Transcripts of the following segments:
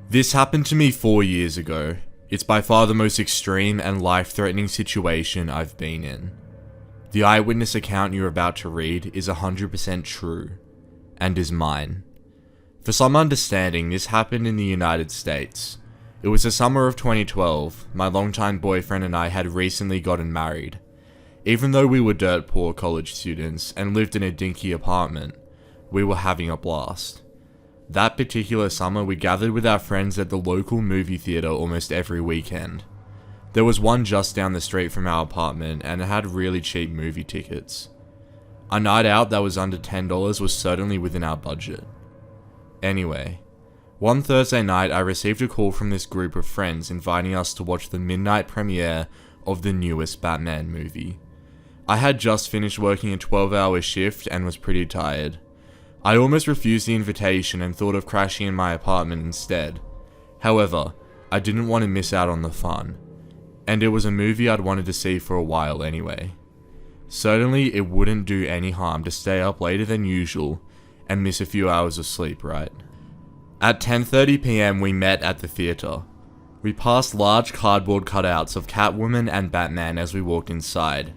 This happened to me 4 years ago. It's by far the most extreme and life-threatening situation I've been in. The eyewitness account you're about to read is 100% true, and is mine. For some understanding, this happened in the United States. It was the summer of 2012, my longtime boyfriend and I had recently gotten married. Even though we were dirt poor college students and lived in a dinky apartment, we were having a blast. That particular summer, we gathered with our friends at the local movie theater almost every weekend. There was one just down the street from our apartment, and it had really cheap movie tickets. A night out that was under $10 was certainly within our budget. Anyway, one Thursday night I received a call from this group of friends inviting us to watch the midnight premiere of the newest Batman movie. I had just finished working a 12-hour shift and was pretty tired. I almost refused the invitation and thought of crashing in my apartment instead. However, I didn't want to miss out on the fun, and it was a movie I'd wanted to see for a while anyway. Certainly, it wouldn't do any harm to stay up later than usual and miss a few hours of sleep, right? At 10:30 PM we met at the theater. We passed large cardboard cutouts of Catwoman and Batman as we walked inside,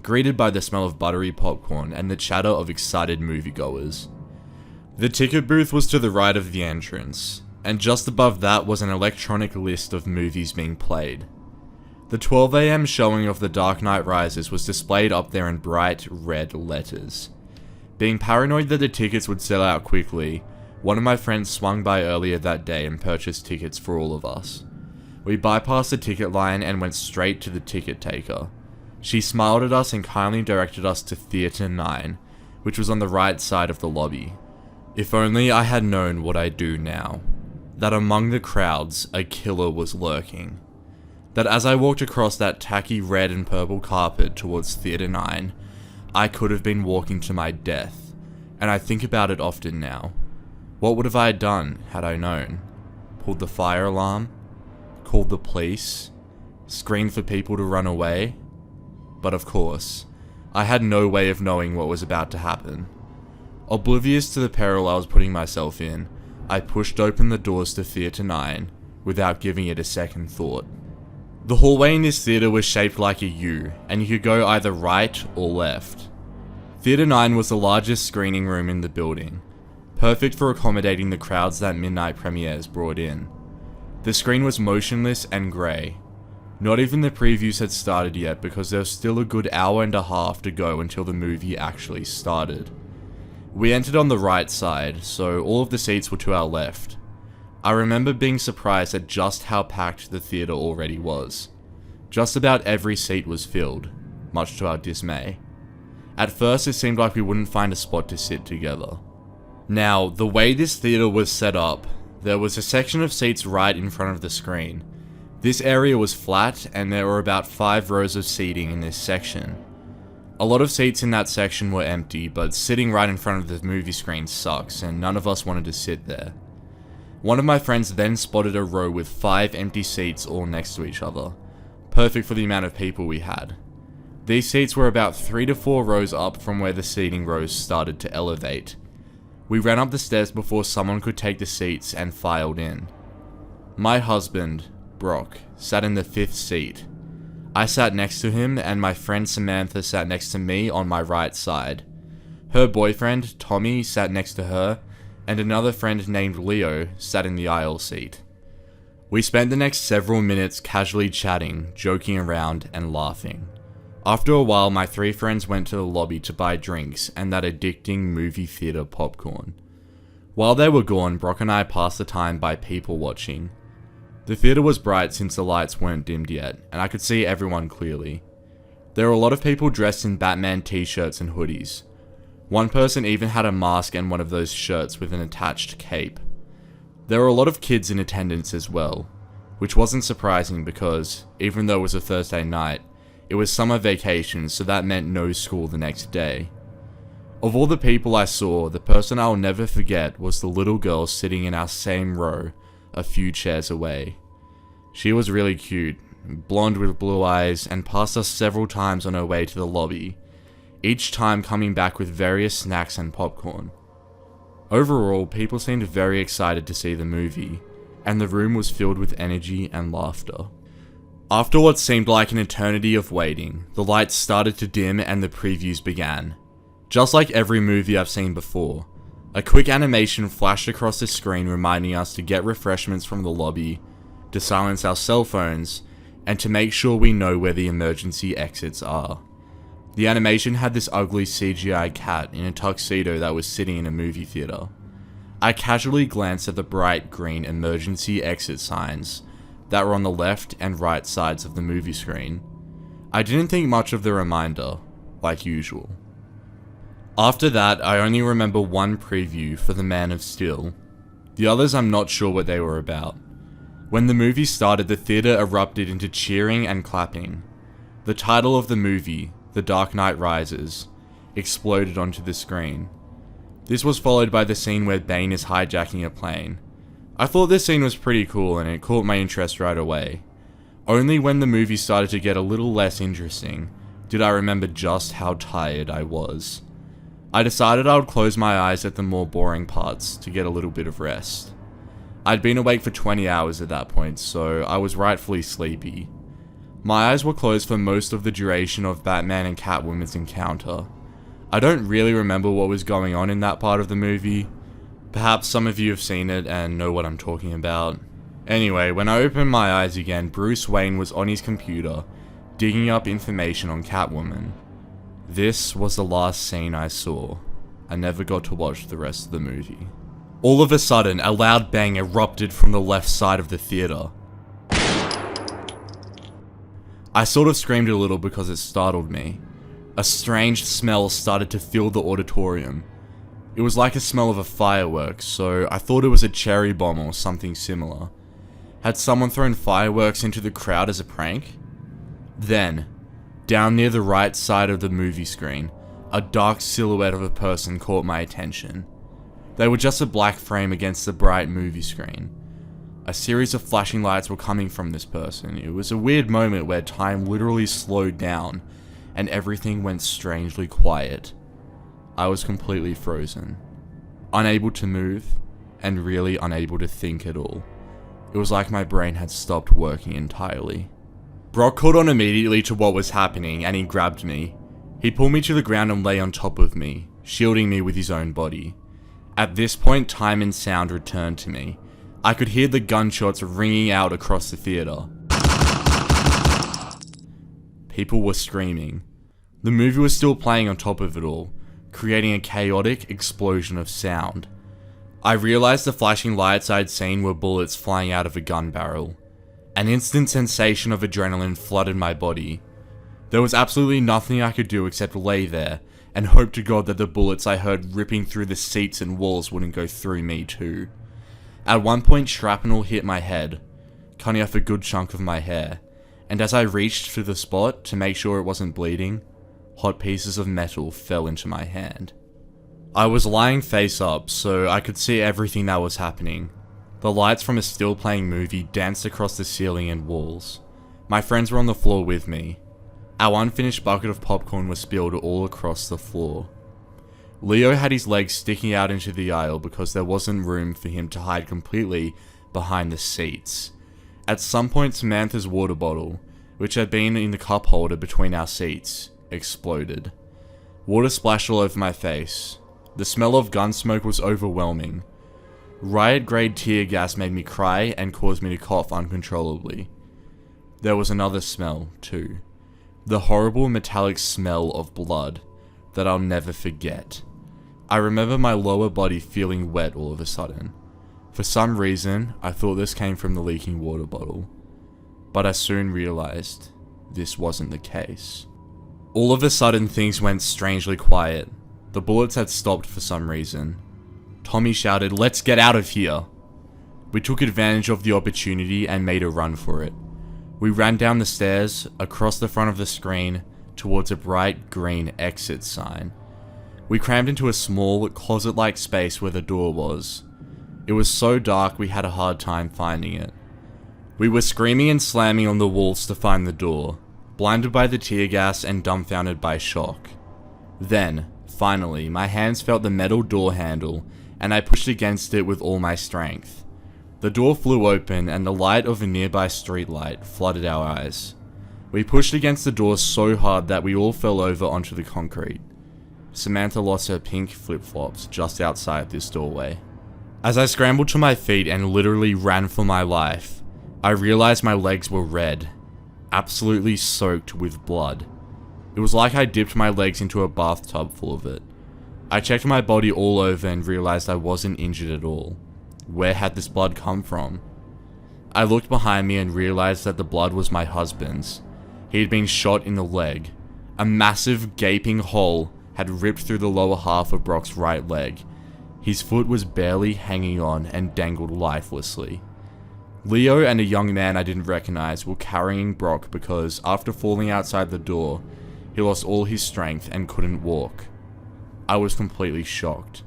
greeted by the smell of buttery popcorn and the chatter of excited moviegoers. The ticket booth was to the right of the entrance, and just above that was an electronic list of movies being played. The 12 AM showing of The Dark Knight Rises was displayed up there in bright red letters. Being paranoid that the tickets would sell out quickly, one of my friends swung by earlier that day and purchased tickets for all of us. We bypassed the ticket line and went straight to the ticket taker. She smiled at us and kindly directed us to Theater 9, which was on the right side of the lobby. If only I had known what I do now. That among the crowds, a killer was lurking. That as I walked across that tacky red and purple carpet towards Theater 9, I could have been walking to my death, and I think about it often now. What would have I done had I known? Pulled the fire alarm? Called the police? Screamed for people to run away? But of course, I had no way of knowing what was about to happen. Oblivious to the peril I was putting myself in, I pushed open the doors to Theater 9 without giving it a second thought. The hallway in this theater was shaped like a U, and you could go either right or left. Theater 9 was the largest screening room in the building, perfect for accommodating the crowds that midnight premieres brought in. The screen was motionless and grey. Not even the previews had started yet because there was still a good hour and a half to go until the movie actually started. We entered on the right side, so all of the seats were to our left. I remember being surprised at just how packed the theater already was. Just about every seat was filled, much to our dismay. At first it seemed like we wouldn't find a spot to sit together. Now, the way this theater was set up, there was a section of seats right in front of the screen. This area was flat and there were about 5 rows of seating in this section. A lot of seats in that section were empty, but sitting right in front of the movie screen sucks, and none of us wanted to sit there. One of my friends then spotted a row with 5 empty seats all next to each other, perfect for the amount of people we had. These seats were about 3 to 4 rows up from where the seating rows started to elevate. We ran up the stairs before someone could take the seats and filed in. My husband, Brock, sat in the 5th seat. I sat next to him, and my friend Samantha sat next to me on my right side. Her boyfriend, Tommy, sat next to her, and another friend named Leo sat in the aisle seat. We spent the next several minutes casually chatting, joking around, and laughing. After a while, my 3 friends went to the lobby to buy drinks and that addicting movie theater popcorn. While they were gone, Brock and I passed the time by people watching. The theater was bright since the lights weren't dimmed yet, and I could see everyone clearly. There were a lot of people dressed in Batman t-shirts and hoodies. One person even had a mask and one of those shirts with an attached cape. There were a lot of kids in attendance as well, which wasn't surprising because, even though it was a Thursday night, it was summer vacation, so that meant no school the next day. Of all the people I saw, the person I'll never forget was the little girl sitting in our same row, a few chairs away. She was really cute, blonde with blue eyes, and passed us several times on her way to the lobby, each time coming back with various snacks and popcorn. Overall, people seemed very excited to see the movie, and the room was filled with energy and laughter. After what seemed like an eternity of waiting, the lights started to dim and the previews began. Just like every movie I've seen before, a quick animation flashed across the screen reminding us to get refreshments from the lobby, to silence our cell phones, and to make sure we know where the emergency exits are. The animation had this ugly CGI cat in a tuxedo that was sitting in a movie theater. I casually glanced at the bright green emergency exit signs that were on the left and right sides of the movie screen. I didn't think much of the reminder, like usual. After that, I only remember one preview for The Man of Steel. The others I'm not sure what they were about. When the movie started, the theater erupted into cheering and clapping. The title of the movie, The Dark Knight Rises, exploded onto the screen. This was followed by the scene where Bane is hijacking a plane. I thought this scene was pretty cool and it caught my interest right away. Only when the movie started to get a little less interesting did I remember just how tired I was. I decided I would close my eyes at the more boring parts to get a little bit of rest. I'd been awake for 20 hours at that point, so I was rightfully sleepy. My eyes were closed for most of the duration of Batman and Catwoman's encounter. I don't really remember what was going on in that part of the movie. Perhaps some of you have seen it and know what I'm talking about. Anyway, when I opened my eyes again, Bruce Wayne was on his computer, digging up information on Catwoman. This was the last scene I saw. I never got to watch the rest of the movie. All of a sudden, a loud bang erupted from the left side of the theater. I sort of screamed a little because it startled me. A strange smell started to fill the auditorium. It was like a smell of a firework, so I thought it was a cherry bomb or something similar. Had someone thrown fireworks into the crowd as a prank? Then, down near the right side of the movie screen, a dark silhouette of a person caught my attention. They were just a black frame against the bright movie screen. A series of flashing lights were coming from this person. It was a weird moment where time literally slowed down and everything went strangely quiet. I was completely frozen, unable to move, and really unable to think at all. It was like my brain had stopped working entirely. Brock caught on immediately to what was happening and he grabbed me. He pulled me to the ground and lay on top of me, shielding me with his own body. At this point, time and sound returned to me. I could hear the gunshots ringing out across the theater. People were screaming. The movie was still playing on top of it all, creating a chaotic explosion of sound. I realized the flashing lights I'd seen were bullets flying out of a gun barrel. An instant sensation of adrenaline flooded my body. There was absolutely nothing I could do except lay there and hope to God that the bullets I heard ripping through the seats and walls wouldn't go through me too. At one point, shrapnel hit my head, cutting off a good chunk of my hair, and as I reached for the spot to make sure it wasn't bleeding, hot pieces of metal fell into my hand. I was lying face up, so I could see everything that was happening. The lights from a still playing movie danced across the ceiling and walls. My friends were on the floor with me. Our unfinished bucket of popcorn was spilled all across the floor. Leo had his legs sticking out into the aisle because there wasn't room for him to hide completely behind the seats. At some point, Samantha's water bottle, which had been in the cup holder between our seats, exploded. Water splashed all over my face. The smell of gun smoke was overwhelming. Riot-grade tear gas made me cry and caused me to cough uncontrollably. There was another smell, too. The horrible metallic smell of blood that I'll never forget. I remember my lower body feeling wet all of a sudden. For some reason, I thought this came from the leaking water bottle. But I soon realized this wasn't the case. All of a sudden, things went strangely quiet. The bullets had stopped for some reason. Tommy shouted, "Let's get out of here!" We took advantage of the opportunity and made a run for it. We ran down the stairs, across the front of the screen, towards a bright green exit sign. We crammed into a small, closet-like space where the door was. It was so dark we had a hard time finding it. We were screaming and slamming on the walls to find the door, blinded by the tear gas and dumbfounded by shock. Then, finally, my hands felt the metal door handle and I pushed against it with all my strength. The door flew open and the light of a nearby streetlight flooded our eyes. We pushed against the door so hard that we all fell over onto the concrete. Samantha lost her pink flip-flops just outside this doorway. As I scrambled to my feet and literally ran for my life, I realized my legs were red, absolutely soaked with blood. It was like I dipped my legs into a bathtub full of it. I checked my body all over and realized I wasn't injured at all. Where had this blood come from? I looked behind me and realized that the blood was my husband's. He had been shot in the leg. A massive gaping hole had ripped through the lower half of Brock's right leg. His foot was barely hanging on and dangled lifelessly. Leo and a young man I didn't recognize were carrying Brock because after falling outside the door, he lost all his strength and couldn't walk. I was completely shocked.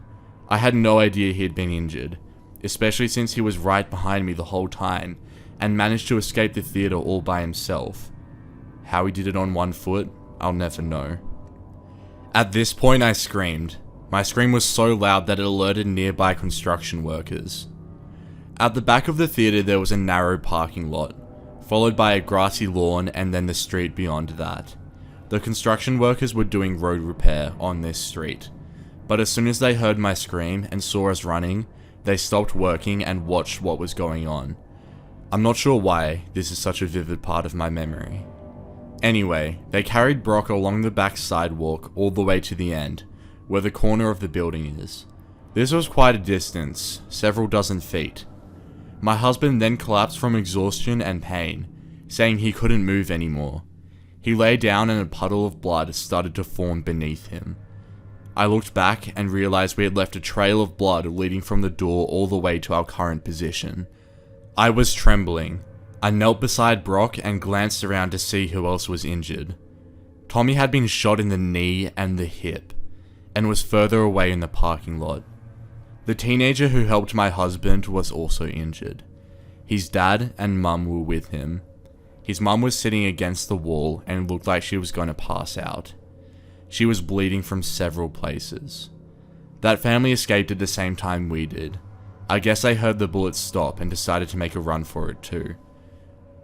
I had no idea he had been injured, especially since he was right behind me the whole time and managed to escape the theater all by himself. How he did it on one foot, I'll never know. At this point I screamed. My scream was so loud that it alerted nearby construction workers. At the back of the theater there was a narrow parking lot, followed by a grassy lawn and then the street beyond that. The construction workers were doing road repair on this street, but as soon as they heard my scream and saw us running, they stopped working and watched what was going on. I'm not sure why this is such a vivid part of my memory. Anyway, they carried Brock along the back sidewalk all the way to the end, where the corner of the building is. This was quite a distance, several dozen feet. My husband then collapsed from exhaustion and pain, saying he couldn't move anymore. He lay down and a puddle of blood started to form beneath him. I looked back and realized we had left a trail of blood leading from the door all the way to our current position. I was trembling. I knelt beside Brock and glanced around to see who else was injured. Tommy had been shot in the knee and the hip, and was further away in the parking lot. The teenager who helped my husband was also injured. His dad and mum were with him. His mum was sitting against the wall and looked like she was going to pass out. She was bleeding from several places. That family escaped at the same time we did. I guess they heard the bullets stop and decided to make a run for it too.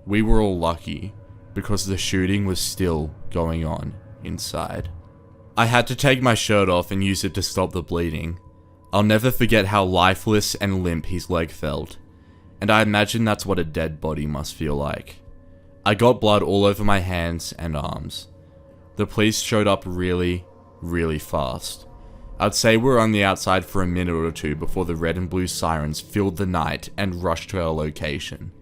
We were all lucky, because the shooting was still going on inside. I had to take my shirt off and use it to stop the bleeding. I'll never forget how lifeless and limp his leg felt, and I imagine that's what a dead body must feel like. I got blood all over my hands and arms. The police showed up really, really fast. I'd say we were on the outside for a minute or two before the red and blue sirens filled the night and rushed to our location.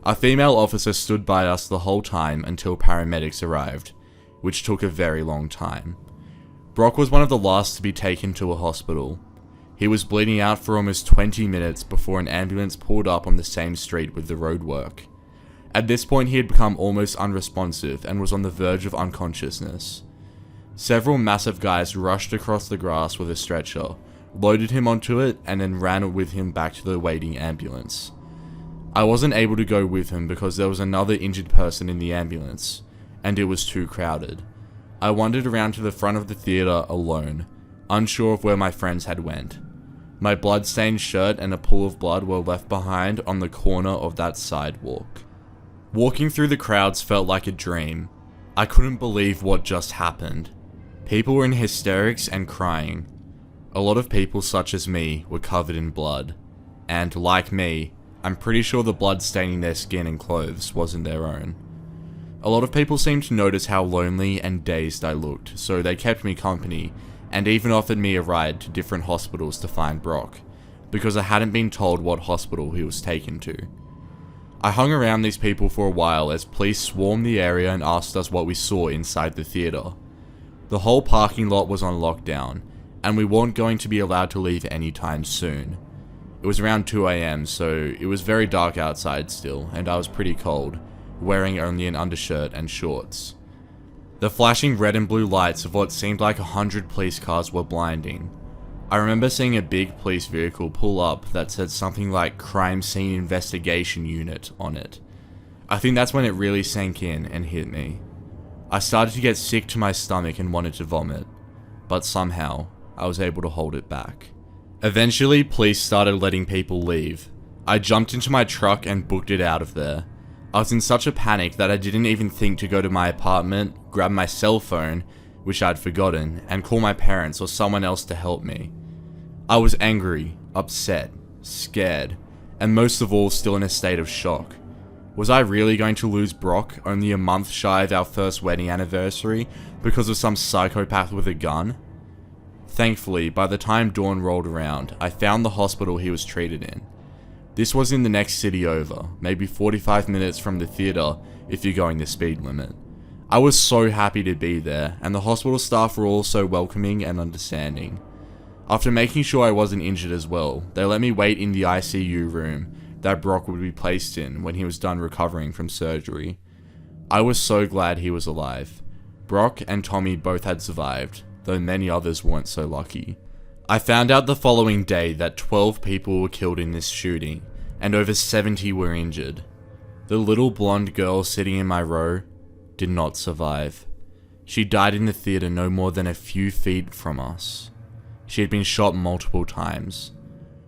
A female officer stood by us the whole time until paramedics arrived, which took a very long time. Brock was one of the last to be taken to a hospital. He was bleeding out for almost 20 minutes before an ambulance pulled up on the same street with the roadwork. At this point he had become almost unresponsive and was on the verge of unconsciousness. Several massive guys rushed across the grass with a stretcher, loaded him onto it, and then ran with him back to the waiting ambulance. I wasn't able to go with him because there was another injured person in the ambulance, and it was too crowded. I wandered around to the front of the theater alone, unsure of where my friends had went. My blood-stained shirt and a pool of blood were left behind on the corner of that sidewalk. Walking through the crowds felt like a dream. I couldn't believe what just happened. People were in hysterics and crying. A lot of people such as me were covered in blood, and like me, I'm pretty sure the blood staining their skin and clothes wasn't their own. A lot of people seemed to notice how lonely and dazed I looked, so they kept me company, and even offered me a ride to different hospitals to find Brock, because I hadn't been told what hospital he was taken to. I hung around these people for a while as police swarmed the area and asked us what we saw inside the theater. The whole parking lot was on lockdown, and we weren't going to be allowed to leave anytime soon. It was around 2 AM, so it was very dark outside still, and I was pretty cold, wearing only an undershirt and shorts. The flashing red and blue lights of what seemed like 100 police cars were blinding. I remember seeing a big police vehicle pull up that said something like Crime Scene Investigation Unit on it. I think that's when it really sank in and hit me. I started to get sick to my stomach and wanted to vomit, but somehow I was able to hold it back. Eventually, police started letting people leave. I jumped into my truck and booked it out of there. I was in such a panic that I didn't even think to go to my apartment, grab my cell phone, which I'd forgotten, and call my parents or someone else to help me. I was angry, upset, scared, and most of all still in a state of shock. Was I really going to lose Brock only a month shy of our first wedding anniversary because of some psychopath with a gun? Thankfully, by the time dawn rolled around, I found the hospital he was treated in. This was in the next city over, maybe 45 minutes from the theatre if you're going the speed limit. I was so happy to be there, and the hospital staff were all so welcoming and understanding. After making sure I wasn't injured as well, they let me wait in the ICU room that Brock would be placed in when he was done recovering from surgery. I was so glad he was alive. Brock and Tommy both had survived, though many others weren't so lucky. I found out the following day that 12 people were killed in this shooting, and over 70 were injured. The little blonde girl sitting in my row did not survive. She died in the theatre no more than a few feet from us. She had been shot multiple times.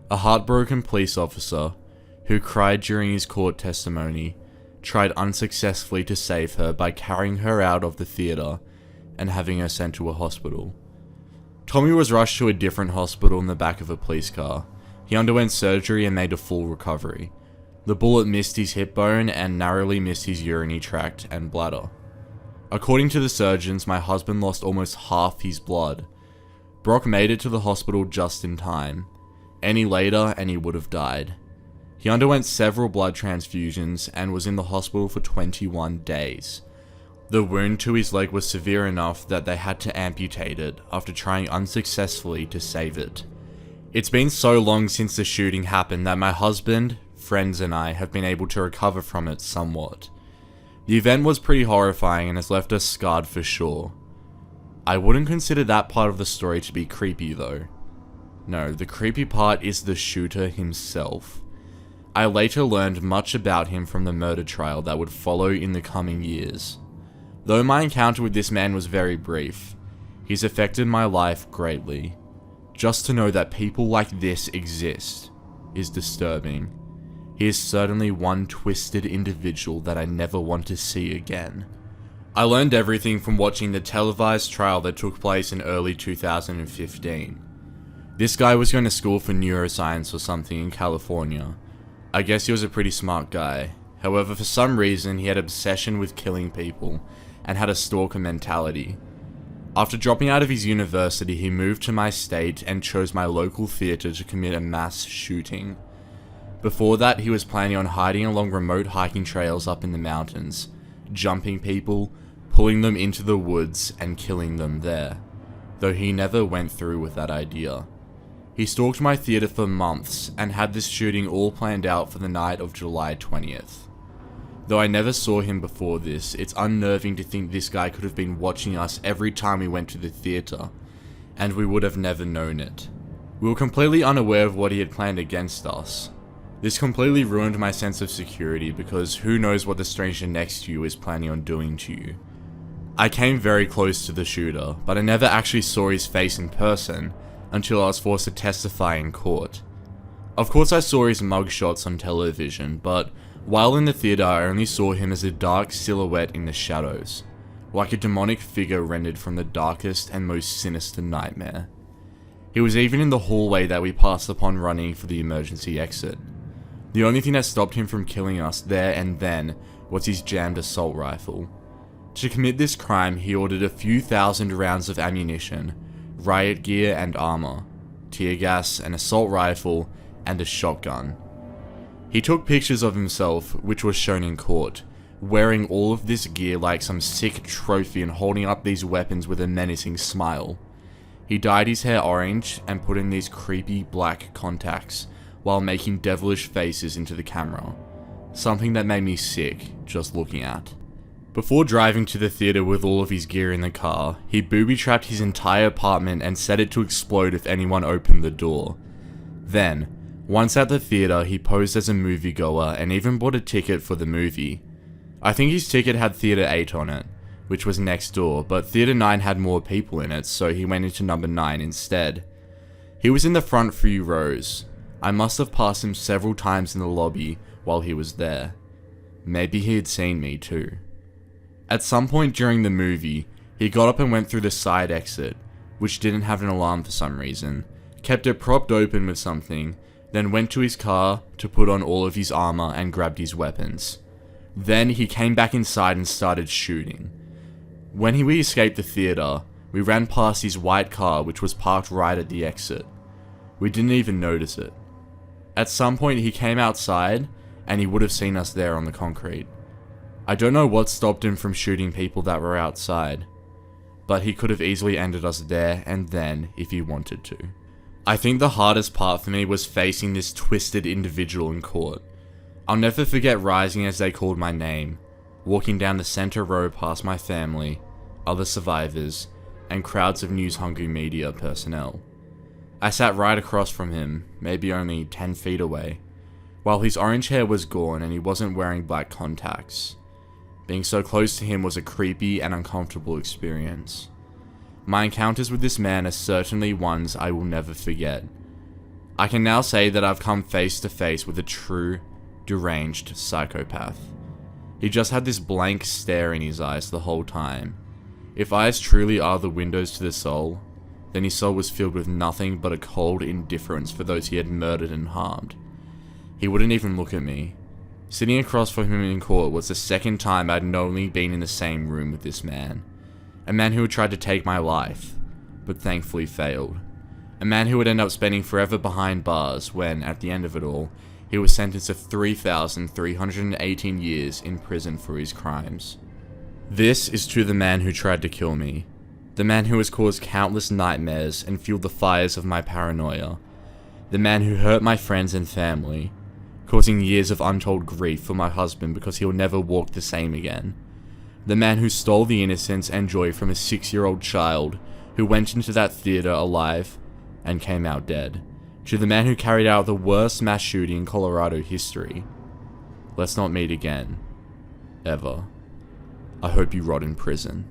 A heartbroken police officer, who cried during his court testimony, tried unsuccessfully to save her by carrying her out of the theatre and having her sent to a hospital. Tommy was rushed to a different hospital in the back of a police car. He underwent surgery and made a full recovery. The bullet missed his hip bone and narrowly missed his urinary tract and bladder. According to the surgeons, my husband lost almost half his blood. Brock made it to the hospital just in time. Any later and he would have died. He underwent several blood transfusions and was in the hospital for 21 days. The wound to his leg was severe enough that they had to amputate it after trying unsuccessfully to save it. It's been so long since the shooting happened that my husband, friends and I have been able to recover from it somewhat. The event was pretty horrifying and has left us scarred for sure. I wouldn't consider that part of the story to be creepy though. No, the creepy part is the shooter himself. I later learned much about him from the murder trial that would follow in the coming years. Though my encounter with this man was very brief, he's affected my life greatly. Just to know that people like this exist is disturbing. He is certainly one twisted individual that I never want to see again. I learned everything from watching the televised trial that took place in early 2015. This guy was going to school for neuroscience or something in California. I guess he was a pretty smart guy. However, for some reason, he had an obsession with killing people and had a stalker mentality. After dropping out of his university, he moved to my state and chose my local theatre to commit a mass shooting. Before that, he was planning on hiding along remote hiking trails up in the mountains, jumping people, pulling them into the woods, and killing them there, though he never went through with that idea. He stalked my theatre for months and had this shooting all planned out for the night of July 20th. Though I never saw him before this, it's unnerving to think this guy could have been watching us every time we went to the theatre, and we would have never known it. We were completely unaware of what he had planned against us. This completely ruined my sense of security because who knows what the stranger next to you is planning on doing to you. I came very close to the shooter, but I never actually saw his face in person until I was forced to testify in court. Of course I saw his mugshots on television, but while in the theatre I only saw him as a dark silhouette in the shadows, like a demonic figure rendered from the darkest and most sinister nightmare. He was even in the hallway that we passed upon running for the emergency exit. The only thing that stopped him from killing us there and then was his jammed assault rifle. To commit this crime, he ordered a few thousand rounds of ammunition, riot gear and armor, tear gas, an assault rifle, and a shotgun. He took pictures of himself, which was shown in court, wearing all of this gear like some sick trophy and holding up these weapons with a menacing smile. He dyed his hair orange and put in these creepy black contacts while making devilish faces into the camera, something that made me sick just looking at. Before driving to the theatre with all of his gear in the car, he booby-trapped his entire apartment and set it to explode if anyone opened the door. Then, once at the theatre, he posed as a moviegoer and even bought a ticket for the movie. I think his ticket had Theatre 8 on it, which was next door, but Theatre 9 had more people in it, so he went into number 9 instead. He was in the front few rows. I must have passed him several times in the lobby while he was there. Maybe he had seen me too. At some point during the movie, he got up and went through the side exit, which didn't have an alarm for some reason, kept it propped open with something, then went to his car to put on all of his armor and grabbed his weapons. Then he came back inside and started shooting. When we escaped the theater, we ran past his white car which was parked right at the exit. We didn't even notice it. At some point he came outside and he would have seen us there on the concrete. I don't know what stopped him from shooting people that were outside, but he could have easily ended us there and then if he wanted to. I think the hardest part for me was facing this twisted individual in court. I'll never forget rising as they called my name, walking down the center row past my family, other survivors, and crowds of news-hungry media personnel. I sat right across from him, maybe only 10 feet away, while his orange hair was gone and he wasn't wearing black contacts. Being so close to him was a creepy and uncomfortable experience. My encounters with this man are certainly ones I will never forget. I can now say that I've come face to face with a true, deranged psychopath. He just had this blank stare in his eyes the whole time. If eyes truly are the windows to the soul, then his soul was filled with nothing but a cold indifference for those he had murdered and harmed. He wouldn't even look at me. Sitting across from him in court was the second time I'd knowingly been in the same room with this man. A man who had tried to take my life, but thankfully failed. A man who would end up spending forever behind bars when, at the end of it all, he was sentenced to 3,318 years in prison for his crimes. This is to the man who tried to kill me. The man who has caused countless nightmares and fueled the fires of my paranoia. The man who hurt my friends and family, causing years of untold grief for my husband because he'll never walk the same again. The man who stole the innocence and joy from a 6-year-old child who went into that theater alive and came out dead. To the man who carried out the worst mass shooting in Colorado history. Let's not meet again. Ever. I hope you rot in prison.